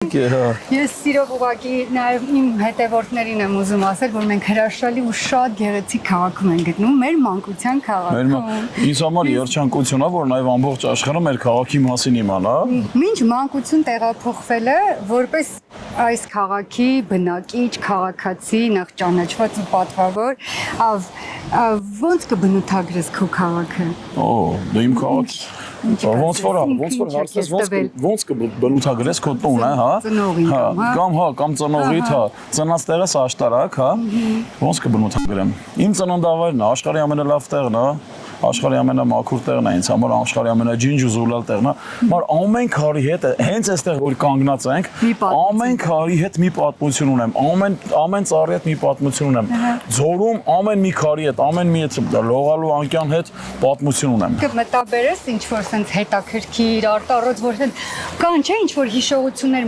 իհարկե, հա։ Ես սիրով ուղղակի նաև իմ հետևորդներին եմ ուզում ասել, որ մենք հրաշալի ու շատ գեղեցիկ քաղաքում ենք գտնվում, մեր մանկության քաղաքում։ Ինձ համար երջանկություն է, որ նաև ամբողջ աշխարհը մեր քաղաքի մասին իմանա։ Մինչ մանկություն տեղափոխվել է, որպես այս քաղաքի բնակիչ, քաղաքացի, նախ ճանաչված ու պատվավոր, ոնց կբնութագրես քո քաղաքը։ Օ, դու իմ քաղաքի ոնց որ հարցնես ոնց կբնութագրես քո տունը, հա։ Ծնողին կամ ծնողիդ, հա, ծնած տեղս աշտարակ, հա։ Ոնց կբնութագրեմ։ Իմ ծննդավայրն է, աշխարհի ամենալավ տեղն է, աշխարհի ամենամաքուր տեղն է, ինձ համար աշխարհի ամենաջինջուզուլալ տեղն է։ Մար ամեն քարի հետ, հենց այստեղ որ կանգնած ենք, ամեն քարի հետ մի պատմություն ունեմ, ամեն ծառի հետ մի պատմություն ունեմ։ Ձորում ամեն մի քարի հետ, ամեն մի լողալու անկյան հետ պատմություն ունեմ։ Կմտաբերես ինչ որ sense հետաքրքիր արտառոց որ կան չէ ինչ որ հիշողություններ